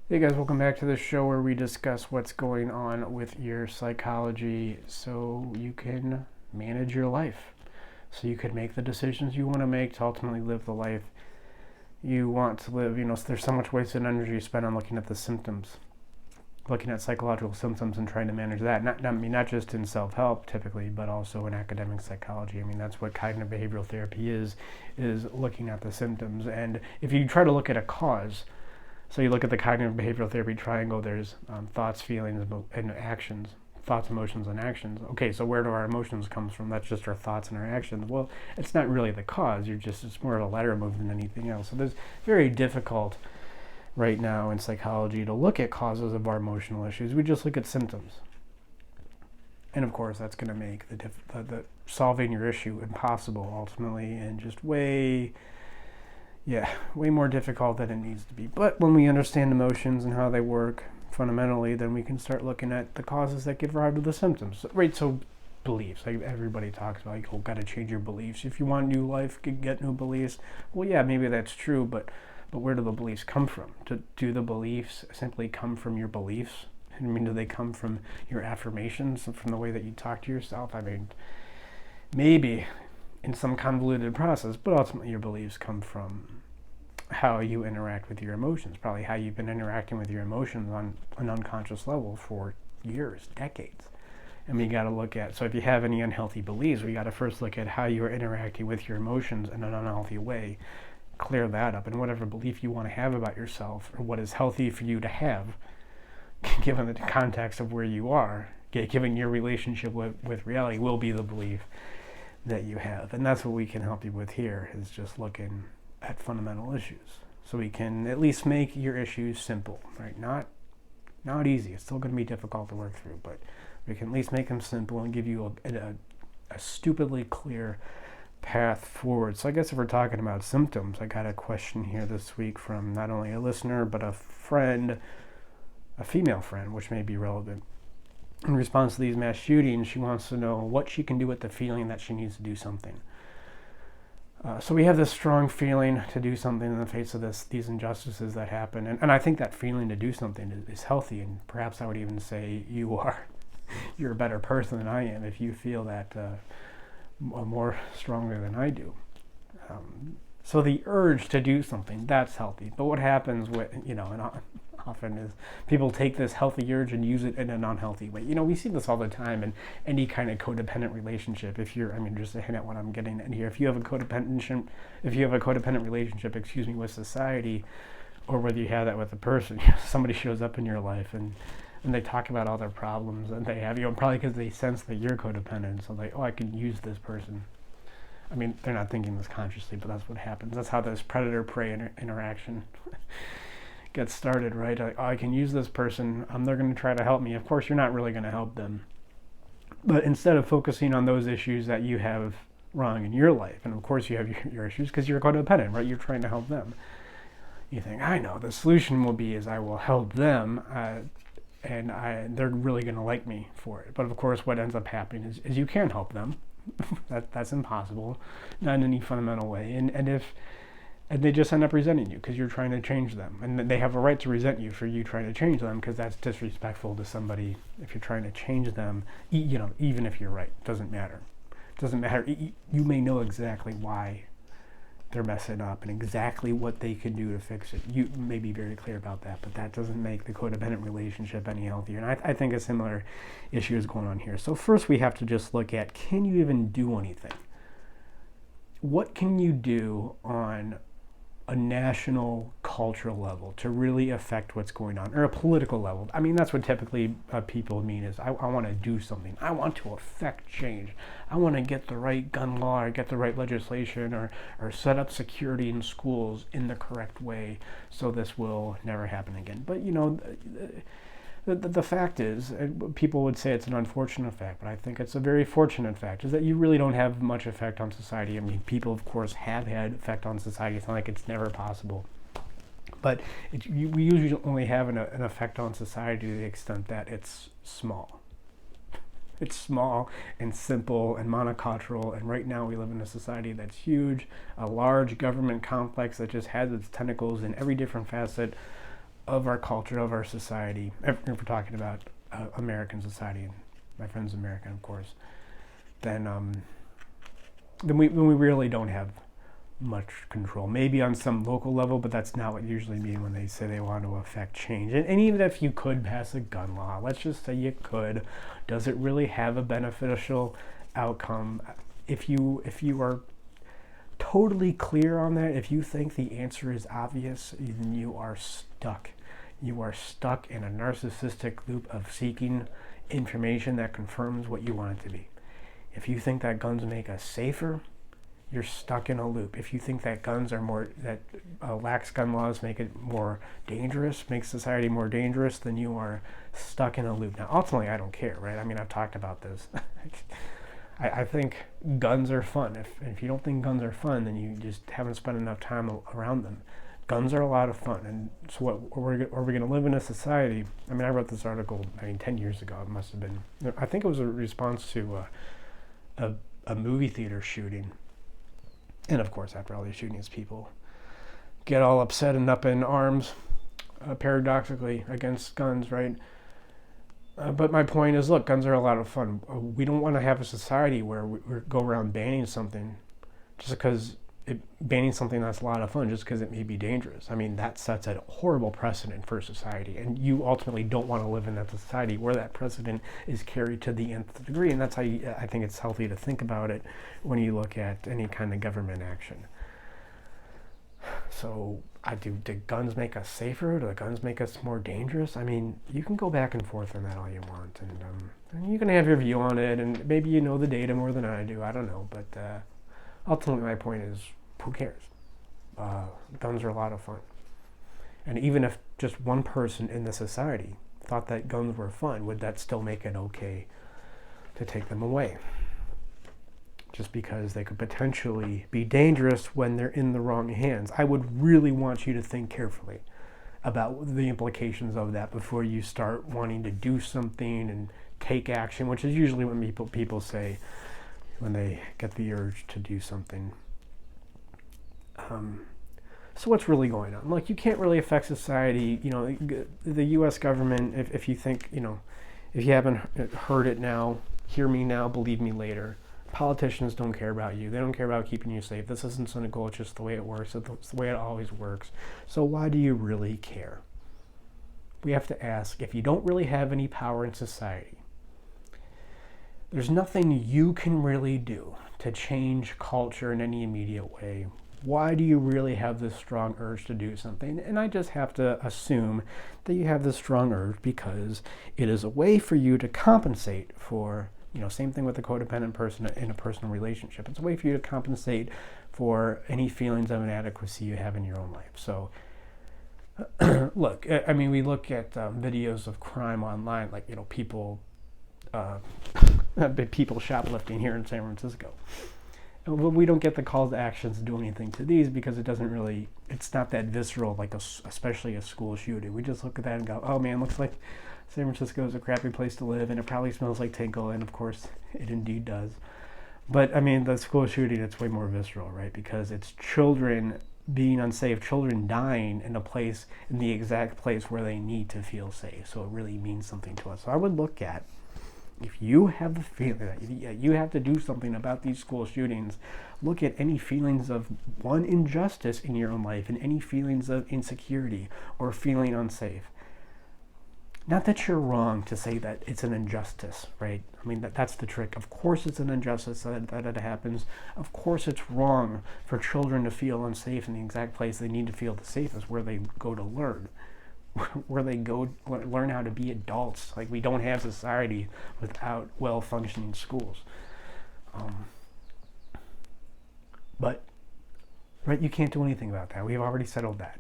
Hey guys, welcome back to the show where we discuss what's going on with your psychology so you can manage your life. So you can make the decisions you want to make to ultimately live the life you want to live. So there's so much wasted energy spent on looking at the symptoms, looking at psychological symptoms and trying to manage that. Not just in self-help typically, but also in academic psychology. That's what cognitive behavioral therapy is looking at the symptoms. And if you try to look at a cause, so you look at the cognitive behavioral therapy triangle, there's thoughts, feelings, and actions. Thoughts, emotions, and actions. Okay, so where do our emotions come from? That's just our thoughts and our actions. Well, it's not really the cause. It's more of a ladder move than anything else. So it's very difficult right now in psychology to look at causes of our emotional issues. We just look at symptoms. And of course, that's going to make the solving your issue impossible ultimately, and just way more difficult than it needs to be. But when we understand emotions and how they work fundamentally, then we can start looking at the causes that give rise to the symptoms. Right, so beliefs, like everybody talks about, got to change your beliefs. If you want new life, get new beliefs. Well, yeah, maybe that's true, but where do the beliefs come from? Do the beliefs simply come from your beliefs? Do they come from your affirmations, from the way that you talk to yourself? Maybe in some convoluted process, but ultimately your beliefs come from how you interact with your emotions, probably how you've been interacting with your emotions on an unconscious level for years, decades. And we got to look at, so if you have any unhealthy beliefs, we got to first look at how you are interacting with your emotions in an unhealthy way, clear that up, and whatever belief you want to have about yourself, or what is healthy for you to have, given the context of where you are, given your relationship with reality, will be the belief that you have. And that's what we can help you with here, is just looking at fundamental issues. So we can at least make your issues simple, right? Not easy. It's still going to be difficult to work through, but we can at least make them simple and give you a stupidly clear path forward. So I guess if we're talking about symptoms, I got a question here this week from not only a listener, but a friend, a female friend, which may be relevant. In response to these mass shootings, she wants to know what she can do with the feeling that she needs to do something. So we have this strong feeling to do something in the face of these injustices that happen. And I think that feeling to do something is healthy. And perhaps I would even say you're a better person than I am if you feel that more strongly than I do. So the urge to do something, that's healthy. But what happens with, and often is people take this healthy urge and use it in an unhealthy way. We see this all the time in any kind of codependent relationship. If you're, just to hint at what I'm getting at here, if you have a codependent relationship, with society, or whether you have that with a person, somebody shows up in your life and they talk about all their problems that they have, probably because they sense that you're codependent. So I can use this person. They're not thinking this consciously, but that's what happens. That's how this predator-prey interaction gets started, right? I can use this person. They're going to try to help me. Of course, you're not really going to help them. But instead of focusing on those issues that you have wrong in your life, and of course you have your issues because you're codependent, right? You're trying to help them. You think, I know, the solution will be is I will help them, and they're really going to like me for it. But of course, what ends up happening is you can't help them. That's impossible, not in any fundamental way. And they just end up resenting you because you're trying to change them, and they have a right to resent you for you trying to change them, because that's disrespectful to somebody. If you're trying to change them, even if you're right, doesn't matter. You may know exactly why they're messing up and exactly what they can do to fix it. You may be very clear about that, but that doesn't make the codependent relationship any healthier. And I think a similar issue is going on here. So first we have to just look at, can you even do anything? What can you do on a national cultural level to really affect what's going on, or a political level? That's what typically people mean is, I want to do something. I want to affect change. I want to get the right gun law, or get the right legislation, or set up security in schools in the correct way so this will never happen again. But the fact is, people would say it's an unfortunate fact, but I think it's a very fortunate fact, is that you really don't have much effect on society. People, of course, have had effect on society. It's not like it's never possible. But we usually only have an effect on society to the extent that it's small. It's small and simple and monocultural, and right now we live in a society that's huge, a large government complex that just has its tentacles in every different facet of our culture, of our society, if we're talking about American society, and my friend's American, of course, then we really don't have much control. Maybe on some local level, but that's not what usually mean when they say they want to affect change. And even if you could pass a gun law, let's just say you could, does it really have a beneficial outcome? If you are totally clear on that, if you think the answer is obvious, then you are stuck. You are stuck in a narcissistic loop of seeking information that confirms what you want it to be. If you think that guns make us safer, you're stuck in a loop. If you think that guns are more, that lax gun laws make it more dangerous, make society more dangerous, then you are stuck in a loop. Now, ultimately, I don't care, right? I mean, I've talked about this. I think guns are fun. If you don't think guns are fun, then you just haven't spent enough time around them. Guns are a lot of fun. And so what, are we going to live in a society? I mean, I wrote this article, 10 years ago. It must have been, I think it was a response to a movie theater shooting. And of course, after all these shootings, people get all upset and up in arms, paradoxically, against guns, right? But my point is, look, guns are a lot of fun. We don't want to have a society where we go around banning something just because banning something that's a lot of fun just because it may be dangerous. I mean, that sets a horrible precedent for society, and you ultimately don't want to live in that society where that precedent is carried to the nth degree. And that's how I think it's healthy to think about it when you look at any kind of government action. So, do guns make us safer? Do the guns make us more dangerous? I mean, you can go back and forth on that all you want, and you can have your view on it, and maybe you know the data more than I do. I don't know, but ultimately, my point is, who cares? Guns are a lot of fun. And even if just one person in the society thought that guns were fun, would that still make it okay to take them away? Just because they could potentially be dangerous when they're in the wrong hands. I would really want you to think carefully about the implications of that before you start wanting to do something and take action, which is usually what people say when they get the urge to do something. So what's really going on? Look, you can't really affect society. You know, the U.S. government, if you think, if you haven't heard it now, hear me now, believe me later. Politicians don't care about you. They don't care about keeping you safe. This isn't cynical. It's just the way it works. It's the way it always works. So why do you really care? We have to ask, if you don't really have any power in society, there's nothing you can really do to change culture in any immediate way. Why do you really have this strong urge to do something? And I just have to assume that you have this strong urge because it is a way for you to compensate for, same thing with a codependent person in a personal relationship. It's a way for you to compensate for any feelings of inadequacy you have in your own life. So, look, I mean, we look at videos of crime online, like, people shoplifting here in San Francisco. Well, we don't get the calls to actions to do anything to these because it's not that visceral, like especially a school shooting. We just look at that and go, oh man, looks like San Francisco is a crappy place to live and it probably smells like tinkle, and of course it indeed does. But I mean, the school shooting, it's way more visceral, right? Because it's children being unsafe, children dying in the exact place where they need to feel safe. So it really means something to us. So I would look at, if you have the feeling that you have to do something about these school shootings, look at any feelings of injustice in your own life and any feelings of insecurity or feeling unsafe. Not that you're wrong to say that it's an injustice, right? I mean, that's the trick. Of course it's an injustice that it happens. Of course it's wrong for children to feel unsafe in the exact place they need to feel the safest, where they go to learn. Where they go learn how to be adults. Like, we don't have society without well-functioning schools. But, right, you can't do anything about that. We've already settled that.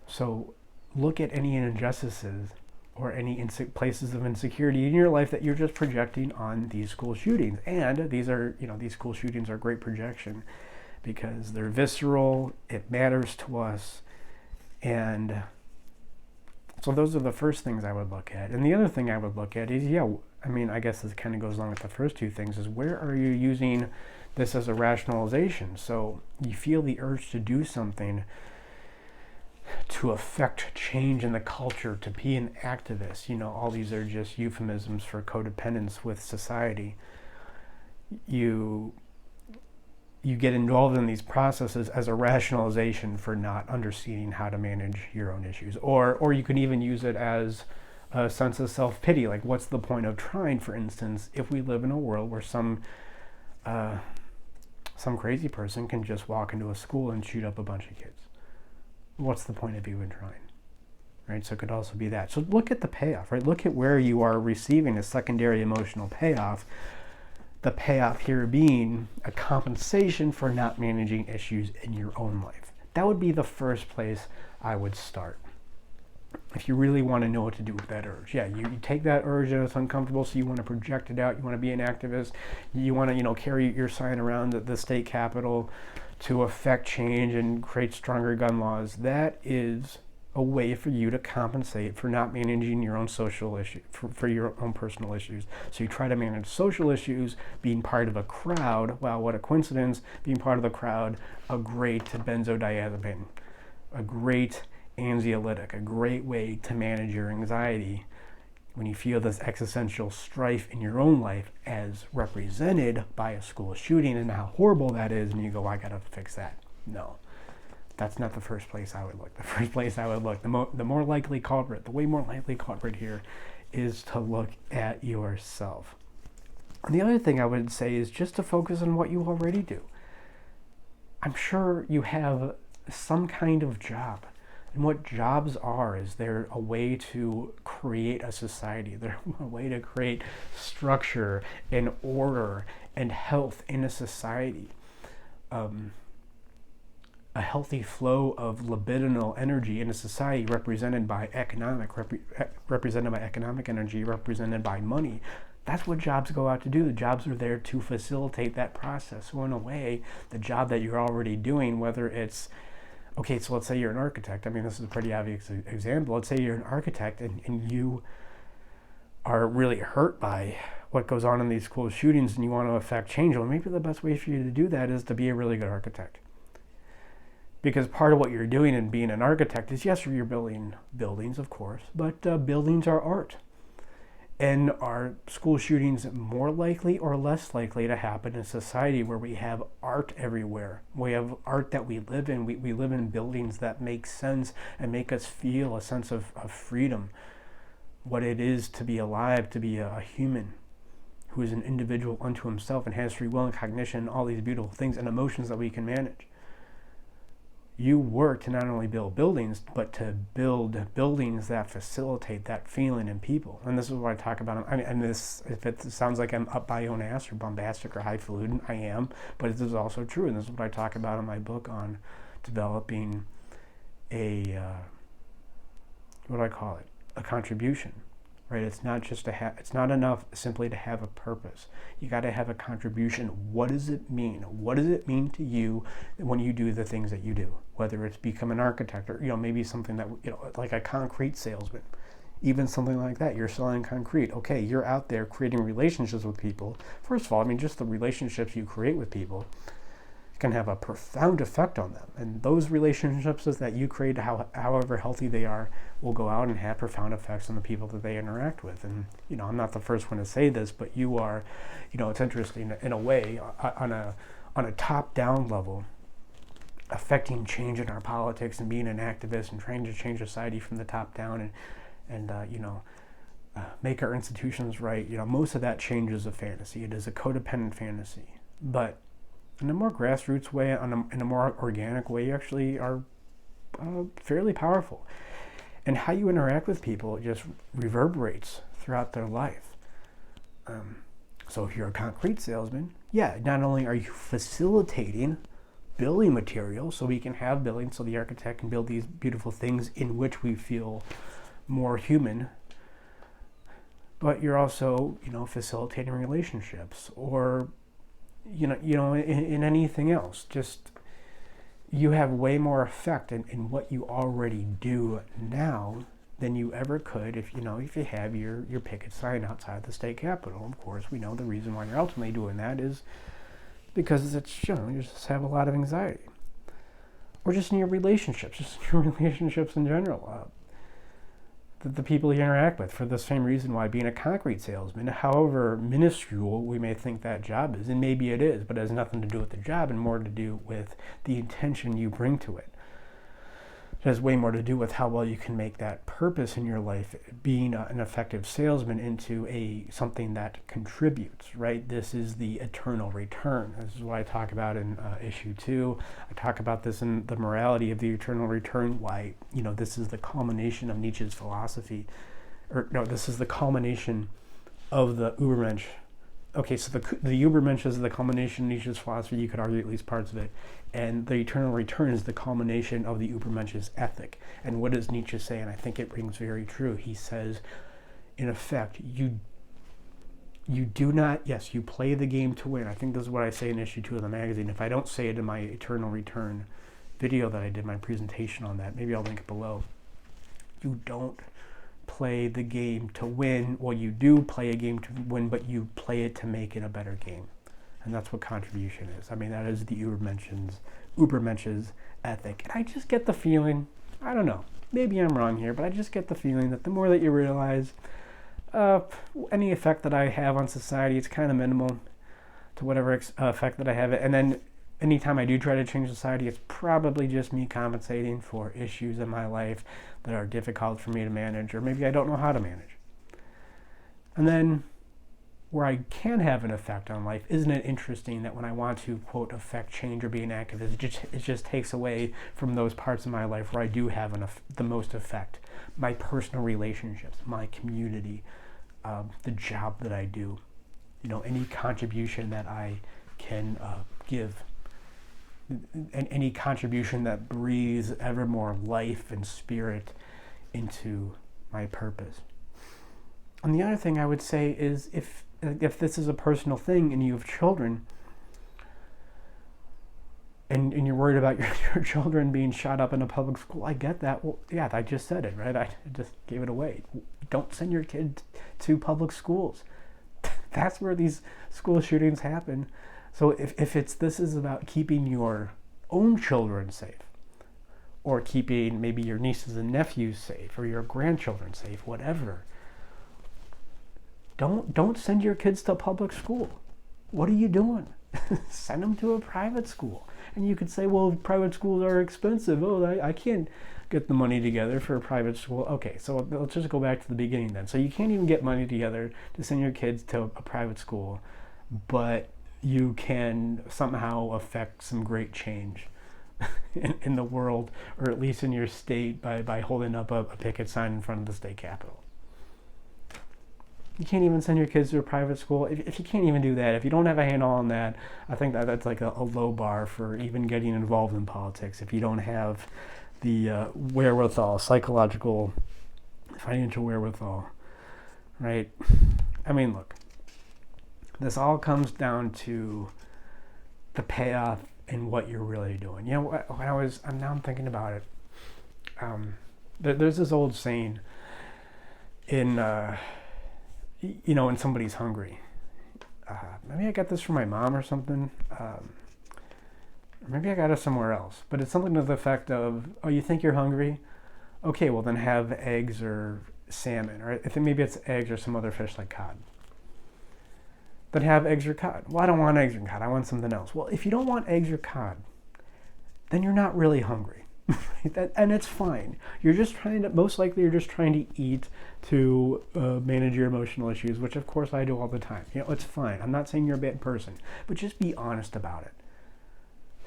So look at any injustices or any places of insecurity in your life that you're just projecting on these school shootings. And these school shootings are great projection because they're visceral, it matters to us. And so those are the first things I would look at. And the other thing I would look at is, I guess this kind of goes along with the first two things, is where are you using this as a rationalization? So you feel the urge to do something. to affect change in the culture, to be an activist. All these are just euphemisms for codependence with society. You get involved in these processes as a rationalization for not understanding how to manage your own issues. Or you can even use it as a sense of self-pity. Like, what's the point of trying, for instance, if we live in a world where some crazy person can just walk into a school and shoot up a bunch of kids? What's the point of even trying? Right? So it could also be that. So look at the payoff, right? Look at where you are receiving a secondary emotional payoff. The payoff here being a compensation for not managing issues in your own life. That would be the first place I would start. If you really want to know what to do with that urge. Yeah, you take that urge and it's uncomfortable, so you want to project it out. You want to be an activist. You want to, carry your sign around the state capitol to affect change and create stronger gun laws. That is a way for you to compensate for not managing your own social issue, for your own personal issues. So you try to manage social issues, being part of a crowd. Wow, what a coincidence, being part of the crowd, a great benzodiazepine, a great anxiolytic, a great way to manage your anxiety when you feel this existential strife in your own life as represented by a school shooting and how horrible that is, and you go, I gotta fix that. No. That's not the first place I would look. The first place I would look, the more likely culprit, the way more likely culprit here is to look at yourself. And the other thing I would say is just to focus on what you already do. I'm sure you have some kind of job. And what jobs are is they're a way to create a society. They're a way to create structure and order and health in a society. A healthy flow of libidinal energy in a society represented by economic energy, represented by money. That's what jobs go out to do. The jobs are there to facilitate that process. So in a way, the job that you're already doing, whether it's, okay, so let's say you're an architect. I mean, this is a pretty obvious example. Let's say you're an architect and you are really hurt by what goes on in these school shootings and you want to affect change. Well, maybe the best way for you to do that is to be a really good architect. Because part of what you're doing in being an architect is, yes, you're building buildings, of course, but buildings are art. And are school shootings more likely or less likely to happen in a society where we have art everywhere? We have art that we live in. We live in buildings that make sense and make us feel a sense of freedom. What it is to be alive, to be a human who is an individual unto himself and has free will and cognition, all these beautiful things and emotions that we can manage. You work to not only build buildings, but to build buildings that facilitate that feeling in people. And this is what I talk about. And this, if it sounds like I'm up my own ass or bombastic or highfalutin, I am. But this is also true. And this is what I talk about in my book on developing a, what do I call it? A contribution. Right? It's not just it's not enough simply to have a purpose. You got to have a contribution. What does it mean? What does it mean to you when you do the things that you do? Whether it's become an architect or, maybe something that, like a concrete salesman, even something like that. You're selling concrete. Okay, you're out there creating relationships with people. First of all, just the relationships you create with people can have a profound effect on them. And those relationships that you create, however healthy they are, will go out and have profound effects on the people that they interact with. And, I'm not the first one to say this, but you are, it's interesting in a way, on a top-down level, affecting change in our politics and being an activist and trying to change society from the top down and make our institutions right. Most of that change is a fantasy. It is a codependent fantasy. But in a more grassroots way, in a more organic way, you actually are fairly powerful. And how you interact with people just reverberates throughout their life. So if you're a concrete salesman, not only are you facilitating building material so we can have buildings so the architect can build these beautiful things in which we feel more human, but you're also, facilitating relationships or in anything else. Just you have way more effect in what you already do now than you ever could if you have your picket sign outside the state capitol. Of course, we know the reason why you're ultimately doing that is because it's you just have a lot of anxiety. or just in your relationships, just in your relationships in general. The people you interact with, for the same reason why being a concrete salesman, however minuscule we may think that job is, and maybe it is, but it has nothing to do with the job and more to do with the intention you bring to it. It has way more to do with how well you can make that purpose in your life, being an effective salesman, into something that contributes, right? This is the eternal return. This is what I talk about in issue 2. I talk about this in the morality of the eternal return, why, this is the culmination of Nietzsche's philosophy. This is the culmination of the Übermensch. Okay, so the Übermensch is the culmination of Nietzsche's philosophy, you could argue at least parts of it, and the eternal return is the culmination of the Übermensch's ethic. And what does Nietzsche say? And I think it rings very true. He says, in effect, you do not, yes, you play the game to win. I think this is what I say in issue 2 of the magazine. If I don't say it in my eternal return video that I did, my presentation on that, maybe I'll link it below. You don't play the game to win. Well, you do play a game to win, but you play it to make it a better game. And that's what contribution is. I mean, that is the Übermensch's ethic. And I just get the feeling, I don't know, maybe I'm wrong here, but I just get the feeling that the more that you realize any effect that I have on society, it's kind of minimal to whatever effect that I have. And then anytime I do try to change society, it's probably just me compensating for issues in my life that are difficult for me to manage, or maybe I don't know how to manage. And then where I can have an effect on life, isn't it interesting that when I want to, quote, affect change or be an activist, it just takes away from those parts of my life where I do have the most effect. My personal relationships, my community, the job that I do, any contribution that I can give, and any contribution that breathes ever more life and spirit into my purpose. And the other thing I would say is, if this is a personal thing and you have children, and you're worried about your children being shot up in a public school, I get that. Well, yeah, I just said it, right? I just gave it away. Don't send your kid to public schools. That's where these school shootings happen. So if this is about keeping your own children safe, or keeping maybe your nieces and nephews safe, or your grandchildren safe, whatever, don't send your kids to public school. What are you doing? Send them to a private school. And you could say, well, private schools are expensive. Oh, I can't get the money together for a private school. Okay, so let's just go back to the beginning then. So you can't even get money together to send your kids to a private school, but you can somehow affect some great change in the world, or at least in your state, by holding up a picket sign in front of the state capitol. You can't even send your kids to a private school. If you can't even do that, if you don't have a handle on that, I think that's like a low bar for even getting involved in politics. If you don't have the wherewithal, psychological, financial wherewithal, right? I mean, look, this all comes down to the payoff and what you're really doing. When I'm thinking about it, there's this old saying when somebody's hungry. Maybe I got this from my mom or something. Or maybe I got it somewhere else. But it's something to the effect of, oh, you think you're hungry? Okay, well then have eggs or salmon. Or maybe it's eggs or some other fish like cod. Then have eggs or cod. Well, I don't want eggs or cod. I want something else. Well, if you don't want eggs or cod, then you're not really hungry. And it's fine. Most likely you're just trying to eat to manage your emotional issues, which of course I do all the time. It's fine. I'm not saying you're a bad person, but just be honest about it.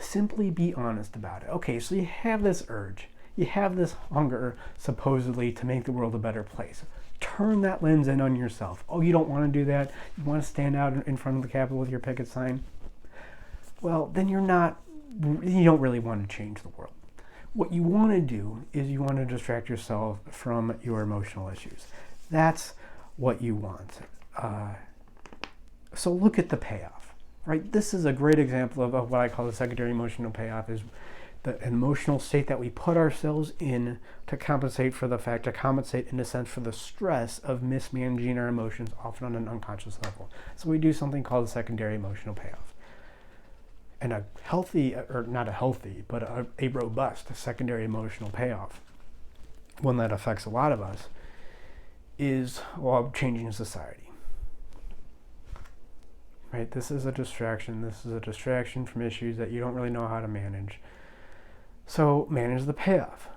Simply be honest about it. Okay, so you have this urge. You have this hunger, supposedly, to make the world a better place. Turn that lens in on yourself. Oh, you don't want to do that? You want to stand out in front of the Capitol with your picket sign? Well, then you don't really want to change the world. What you want to do is you want to distract yourself from your emotional issues. That's what you want. So look at the payoff, right? This is a great example of what I call the secondary emotional payoff, is the emotional state that we put ourselves in to compensate in a sense for the stress of mismanaging our emotions, often on an unconscious level. So we do something called the secondary emotional payoff. and a healthy, or not a healthy, but a robust secondary emotional payoff, one that affects a lot of us, is, well, changing society. Right? This is a distraction. This is a distraction from issues that you don't really know how to manage. So manage the payoff.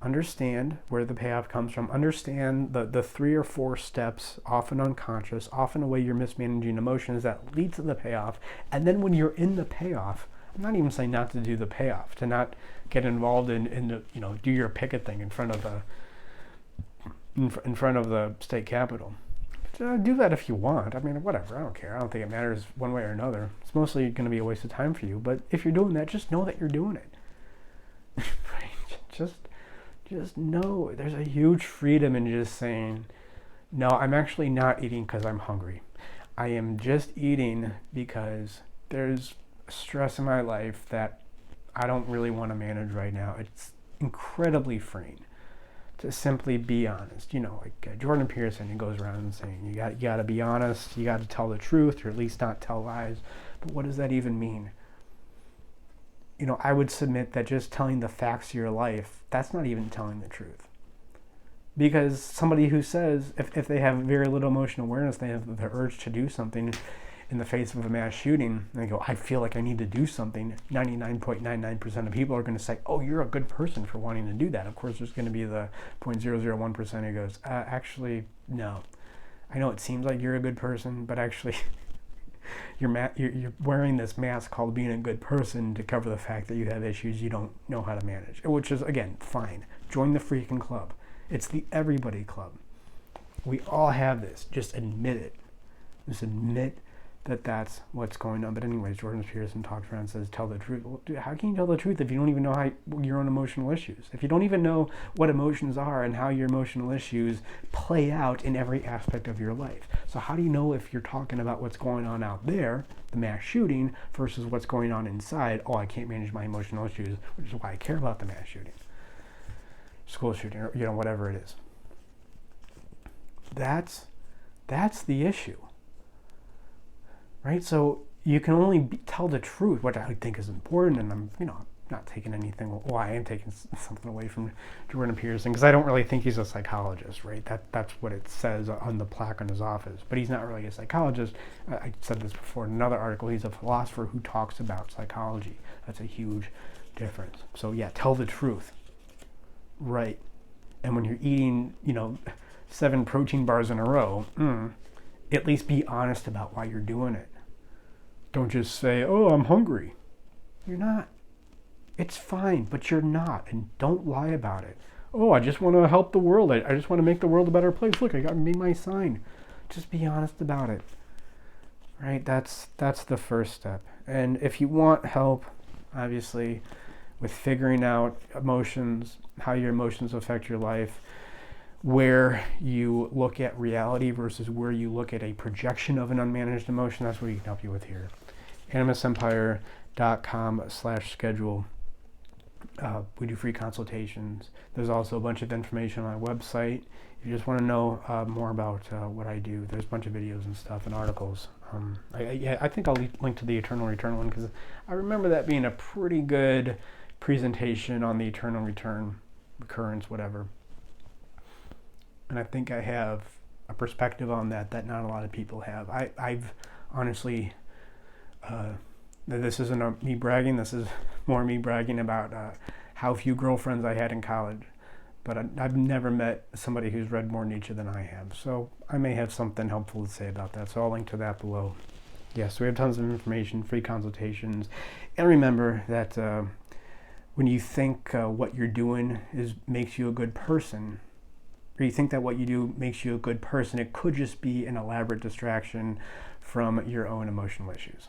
Understand where the payoff comes from. Understand the 3 or 4 steps, often unconscious, often a way you're mismanaging emotions that lead to the payoff. And then when you're in the payoff, I'm not even saying not to do the payoff, to not get involved in the, do your picket thing in front of the state capitol. Do that if you want. I mean, whatever. I don't care. I don't think it matters one way or another. It's mostly going to be a waste of time for you. But if you're doing that, just know that you're doing it. Right? Just know there's a huge freedom in just saying, no, I'm actually not eating because I'm hungry. I am just eating because there's stress in my life that I don't really want to manage right now. It's incredibly freeing to simply be honest. Like Jordan Peterson, he goes around saying, you got to be honest, you got to tell the truth, or at least not tell lies. But what does that even mean? I would submit that just telling the facts of your life, that's not even telling the truth. Because somebody who says, if they have very little emotional awareness, they have the urge to do something in the face of a mass shooting, and they go, I feel like I need to do something, 99.99% of people are going to say, oh, you're a good person for wanting to do that. Of course, there's going to be the 0.001% who goes, actually, no. I know it seems like you're a good person, but actually... You're wearing this mask called being a good person to cover the fact that you have issues you don't know how to manage, which is, again, fine. Join the freaking club. It's the everybody club. We all have this. Just admit it. Just admit that that's what's going on. But anyways, Jordan Peterson talks around and says, tell the truth. Well, dude, how can you tell the truth if you don't even know your own emotional issues? If you don't even know what emotions are and how your emotional issues play out in every aspect of your life. So how do you know if you're talking about what's going on out there, the mass shooting, versus what's going on inside? Oh, I can't manage my emotional issues, which is why I care about the mass shooting, school shooting, or whatever it is. That's the issue. Right? So you can only tell the truth, which I think is important, and I'm, not taking anything, well, I am taking something away from Jordan Peterson, because I don't really think he's a psychologist, right? That's what it says on the plaque in his office, but he's not really a psychologist. I said this before in another article, he's a philosopher who talks about psychology. That's a huge difference. So yeah, tell the truth, right? And when you're eating, 7 protein bars in a row, at least be honest about why you're doing it. Don't just say, oh, I'm hungry. You're not. It's fine, but you're not. And don't lie about it. Oh, I just want to help the world. I just want to make the world a better place. Look, I made my sign. Just be honest about it. Right? That's the first step. And if you want help, obviously, with figuring out emotions, how your emotions affect your life, where you look at reality versus where you look at a projection of an unmanaged emotion, that's what we can help you with here. animusempire.com/schedule. We do free consultations. There's also a bunch of information on my website. If you just want to know more about what I do, there's a bunch of videos and stuff and articles. I think I'll link to the Eternal Return one, because I remember that being a pretty good presentation on the eternal return, recurrence, whatever. And I think I have a perspective on that not a lot of people have. I've honestly, this isn't me bragging, this is more me bragging about how few girlfriends I had in college. But I've never met somebody who's read more Nietzsche than I have. So I may have something helpful to say about that. So I'll link to that below. Yes, we have tons of information, free consultations. And remember that when you think what you're doing makes you a good person, or you think that what you do makes you a good person, it could just be an elaborate distraction from your own emotional issues.